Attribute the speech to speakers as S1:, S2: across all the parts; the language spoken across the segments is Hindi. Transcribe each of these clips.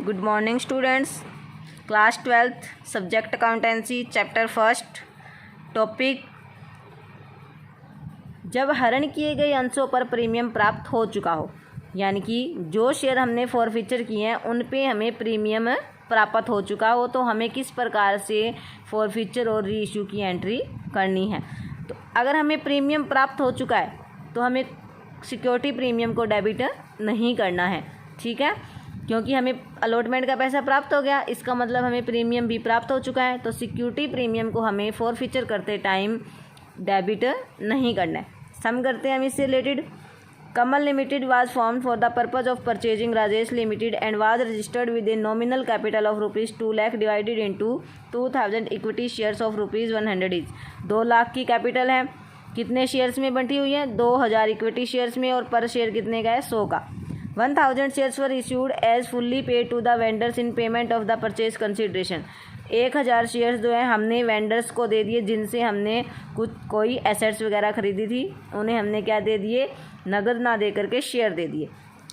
S1: Good morning students. Class 12th subject accountancy chapter first topic जब हरण किए गए अंशों पर प्रीमियम प्राप्त हो चुका हो, यानी कि जो शेयर हमने फॉरफीचर किए हैं उन पे हमें प्रीमियम प्राप्त हो चुका हो तो हमें किस प्रकार से फॉरफीचर और री इशू की एंट्री करनी है। तो अगर हमें प्रीमियम प्राप्त हो चुका है तो हमें सिक्योरिटी प्रीमियम को डेबिट नहीं करना है, ठीक है, क्योंकि हमें अलॉटमेंट का पैसा प्राप्त हो गया, इसका मतलब हमें प्रीमियम भी प्राप्त हो चुका है। तो सिक्योरिटी प्रीमियम को हमें फॉरफीचर करते टाइम डेबिट नहीं करना है। सम करते हैं हम इससे related. Kamal limited was formed for the purpose of purchasing Rajesh limited and was registered with a nominal capital of ₹2 lakh divided into 2000 equity shares of ₹100 each. 2 lakh की कैपिटल है, कितने शेयर्स में बंटी हुई है? 2000 इक्विटी शेयर्स में, और पर शेयर कितने का है? 100 का। 1000 shares were issued as fully paid to the vendors in payment of the purchase consideration. 1000 shares जो है हमने वेंडर्स को दे दिए जिनसे हमने कोई एसेट्स वगैरह खरीदी थी, उन्हें हमने क्या दे दिए? नगद ना दे करके शेयर दे दिए।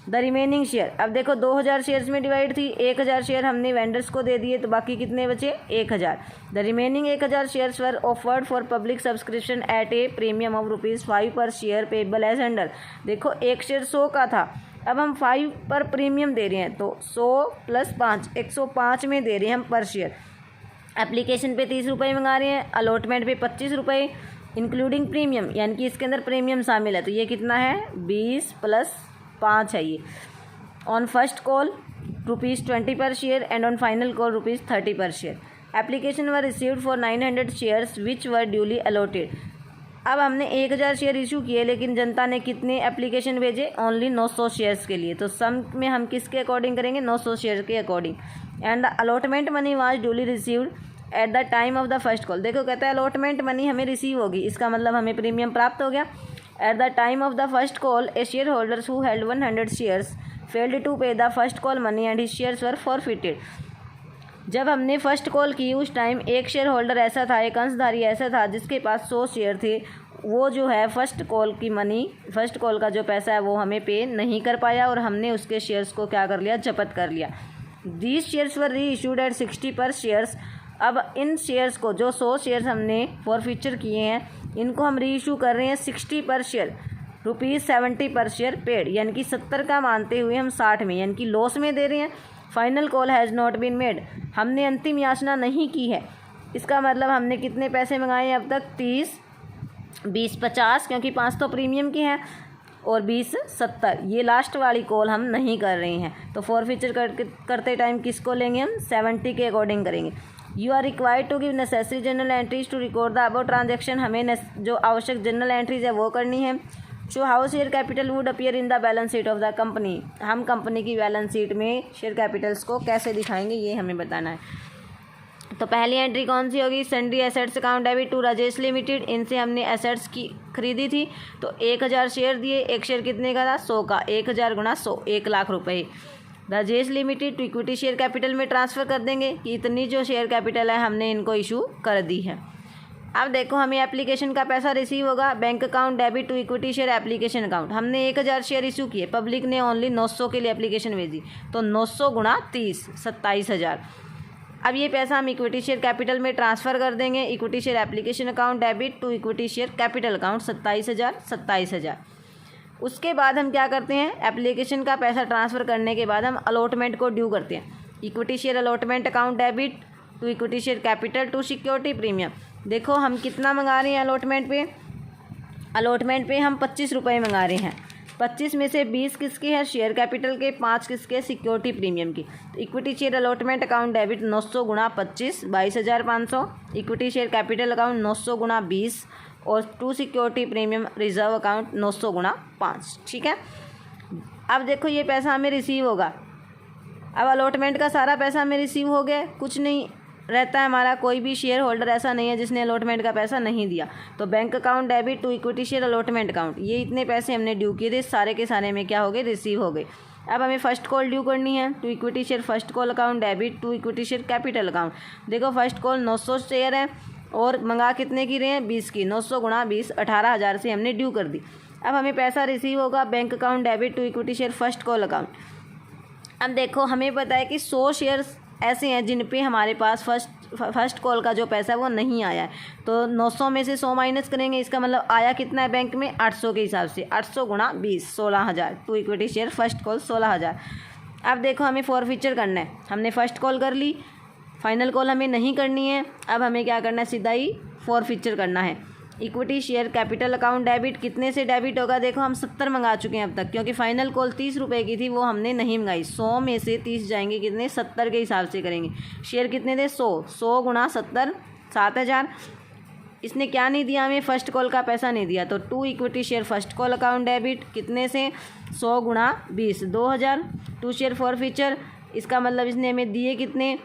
S1: द रिमेनिंग शेयर, अब देखो 2000 शेयर्स में डिवाइड थी, 1000 शेयर हमने वेंडर्स को दे दिए तो बाकी कितने बचे? 1000। The remaining 1000 shares were offered for public subscription eight A premium of ₹5 पर शेयर पेबल एज अंडर। देखो एक शेयर 100 का था, अब हम 5 पर प्रीमियम दे रहे हैं तो 100 + 5 105 में दे रहे हैं हम पर शेयर। एप्लीकेशन पे 30 रुपये मंगा रहे हैं, अलॉटमेंट पे 25 रुपये इंक्लूडिंग प्रीमियम, यानी कि इसके अंदर प्रीमियम शामिल है। तो ये कितना है? 20 + 5 है ये। ऑन फर्स्ट कॉल ₹20 पर share and on final call ₹30 पर share. Application were received for 900 shares which were duly allotted. अब हमने 1000 शेयर इशू किए लेकिन जनता ने कितने एप्लीकेशन भेजे? ओनली 900 शेयर्स के लिए। तो सम में हम किसके अकॉर्डिंग करेंगे? 900 शेयर के according. And the allotment money was duly received eight the time of the first call. देखो कहता है अलॉटमेंट मनी हमें रिसीव होगी, इसका मतलब हमें प्रीमियम प्राप्त हो गया। At the time of the first call a shareholders who held 100 shares failed to pay the first call money and his shares were forfeited. जब हमने फर्स्ट कॉल की उस टाइम एक शेयर होल्डर ऐसा था, एक अंशधारी ऐसा था जिसके पास 100 शेयर थे, वो जो है फर्स्ट कॉल की मनी, फर्स्ट कॉल का जो पैसा है वो हमें पे नहीं कर पाया और हमने उसके शेयर्स को क्या कर लिया? जब्त कर लिया। दीज शेयर्स वर री इशूड एट 60 पर शेयर्स। अब इन शेयर्स को, जो 100 शेयर्स हमने फॉरफीचर किए हैं, इनको हम री इशू कर रहे हैं 60 पर शेयर, ₹70 पर शेयर पेड, यानी कि 70 का मानते हुए हम 60 में, यानी कि लॉस में दे रहे हैं। Final call has not been made, हमने अंतिम याचना नहीं की है, इसका मतलब हमने कितने पैसे मंगाए हैं अब तक? 30, 20, 50, क्योंकि 5 तो प्रीमियम के हैं, और 20, 70। ये लास्ट वाली कॉल हम नहीं कर रहे हैं। तो फॉरफीचर करते टाइम किसको लेंगे हम? 70 के अकॉर्डिंग करेंगे। You are required to give necessary journal entries to record the above transaction. हमें जो आवश्यक जनरल एंट्रीज है वो करनी है। Show how share capital would appear in the balance sheet of the company. हम कंपनी की बैलेंस शीट में शेयर कैपिटल्स को कैसे दिखाएंगे ये हमें बताना है। तो पहली एंट्री कौन सी होगी? Sundry assets account debit to Rajesh limited. इनसे हमने एसेट्स की खरीदी थी तो 1000 शेयर दिए। एक शेयर कितने का था? 100 का। 1000 × 100 1 लाख रुपए। Rajesh limited to equity share capital में ट्रांसफ़र कर देंगे कि इतनी जो शेयर कैपिटल है हमने इनको इशू कर दी है। अब देखो हमें एप्लीकेशन का पैसा रिसीव होगा। Bank account debit to equity share application account. हमने 1000 शेयर इशू किए, पब्लिक ने ओनली 900 के लिए एप्लीकेशन भेजी, तो 900 × 30 27,000। अब ये पैसा हम इक्विटी शेयर कैपिटल में ट्रांसफ़र कर देंगे। Equity share application account debit to equity share capital account 27,000। उसके बाद हम क्या करते हैं? एप्लीकेशन का पैसा ट्रांसफ़र करने के बाद हम अलॉटमेंट को ड्यू करते हैं। Equity share allotment account debit to equity share capital to security premium. देखो हम कितना मंगा रहे हैं अलॉटमेंट पे? अलॉटमेंट पे हम 25 रुपये मंगा रहे हैं। 25 में से 20 किसके हैं? शेयर कैपिटल के। 5 किसके? सिक्योरिटी प्रीमियम की। तो equity share allotment account debit 900 × 25 22,500। Equity share capital account 900 × 20 और to security premium reserve account 900 × 5, ठीक है। अब देखो ये पैसा हमें रिसीव होगा। अब अलॉटमेंट का सारा पैसा हमें रिसीव हो गया, कुछ नहीं रहता है हमारा, कोई भी शेयर होल्डर ऐसा नहीं है जिसने अलॉटमेंट का पैसा नहीं दिया। तो bank account debit to equity share allotment account, ये इतने पैसे हमने ड्यू किए थे, सारे के सारे में क्या हो गए? रिसीव हो गए। अब हमें फर्स्ट कॉल ड्यू करनी है to equity share first call account debit to equity share capital account. देखो फर्स्ट कॉल 900 शेयर है और मंगा कितने की रहे हैं? 20 की। 900 × 20 18,000 से हमने ड्यू कर दी। अब हमें पैसा रिसीव होगा bank account debit to equity share first call account. अब देखो हमें पता है कि 100 शेयर्स ऐसे हैं जिन पे हमारे पास फर्स्ट कॉल का जो पैसा है वो नहीं आया है, तो 900 में से 100 माइनस करेंगे, इसका मतलब आया कितना है बैंक में 800 के हिसाब से, 800 गुणा 20 16,000। To equity share first call 16,000। अब देखो हमें फॉरफीचर करना है, हमने फर्स्ट कॉल कर ली, फाइनल कॉल हमें नहीं करनी है। अब हमें क्या करना है, सीधा ही फॉरफीचर करना है। Equity share capital account debit कितने से डेबिट होगा, देखो हम 70 मंगा चुके हैं अब तक, क्योंकि फाइनल कॉल 30 रुपये की थी वो हमने नहीं मंगाई। 100 में से 30 जाएंगे कितने, 70 के हिसाब से करेंगे। शेयर कितने थे, 100 गुणा 70 7,000। इसने क्या नहीं दिया हमें, फर्स्ट कॉल का पैसा नहीं दिया, तो to equity share first call account debit कितने से, 100 गुणा 20 2,000। टू शेयर फॉरफीचर, इसका मतलब इसने हमें दिए कितने,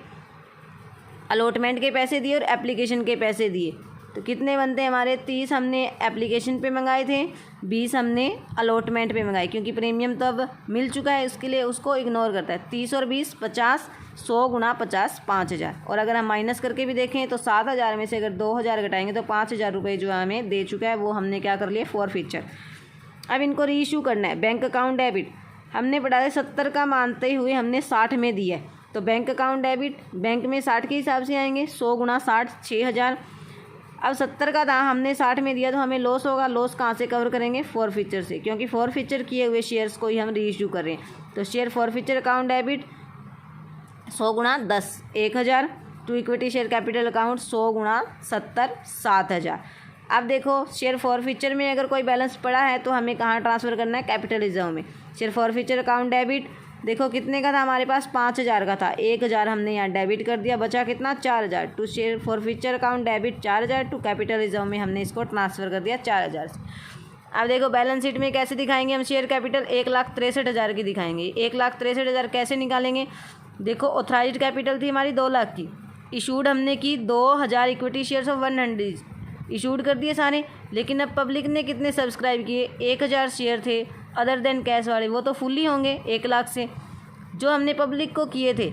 S1: अलॉटमेंट के पैसे दिए और एप्लीकेशन के पैसे दिए, तो कितने बनते हैं हमारे, 30 हमने एप्लीकेशन पे मंगाए थे, 20 हमने अलॉटमेंट पे मंगाए, क्योंकि प्रीमियम तो अब मिल चुका है, इसके लिए उसको इग्नोर करता है। 30 और 20 50, 100 गुणा 50 5,000। और अगर हम माइनस करके भी देखें तो 7,000 में से अगर 2,000 घटाएंगे तो 5,000 रुपये जो हमें दे चुका है वो हमने क्या कर लिया, फॉरफीचर। अब इनको री इशू करना है। बैंक अकाउंट डेबिट हमने पढ़ा है 70 का मानते हुए हमने 60 में दिया है, तो बैंक अकाउंट डेबिट बैंक में 60 के हिसाब से आएंगे, 100 गुणा 60 6,000। अब 70 का था हमने 60 में दिया, तो हमें लॉस होगा, लॉस कहाँ से कवर करेंगे, फॉरफीचर से, क्योंकि फॉरफीचर किए हुए शेयर्स को ही हम री इशू कर रहे हैं। तो शेयर फॉरफीचर अकाउंट डेबिट 100 गुणा 10 1,000। To equity share capital account 100 गुणा 70 7,000। अब देखो शेयर फॉरफीचर में अगर कोई बैलेंस पड़ा है तो हमें कहाँ ट्रांसफ़र करना है, कैपिटल रिजर्व में। शेयर फॉरफीचर अकाउंट डेबिट देखो कितने का था हमारे पास, 5,000 का था, 1,000 हमने यहाँ डेबिट कर दिया, बचा कितना 4,000। To share forfeiture account debit 4,000, to capital reserve में हमने इसको ट्रांसफ़र कर दिया 4,000 से। अब देखो बैलेंस शीट में कैसे दिखाएंगे हम, शेयर कैपिटल 1,63,000 की दिखाएंगे। 1,63,000 कैसे निकालेंगे, देखो ऑथराइज्ड कैपिटल थी हमारी 2 लाख की, इशूड हमने की 2,000 इक्विटी शेयर्स ऑफ 100 इशूड कर दिए सारे, लेकिन अब पब्लिक ने कितने सब्सक्राइब किए, 1,000 शेयर थे अदर देन कैश वाले, वो तो फुल्ली होंगे 1 लाख से। जो हमने पब्लिक को किए थे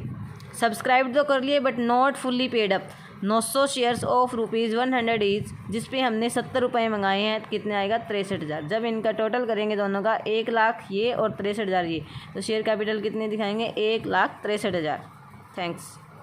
S1: सब्सक्राइब तो कर लिए but not fully paid up, 900 shares of ₹100 each, जिस पे हमने 70 रुपये मंगाए हैं, कितने आएगा 63,000। जब इनका टोटल करेंगे दोनों का 1 लाख ये और 63,000 ये, तो शेयर कैपिटल कितने दिखाएंगे, 1,63,000। थैंक्स।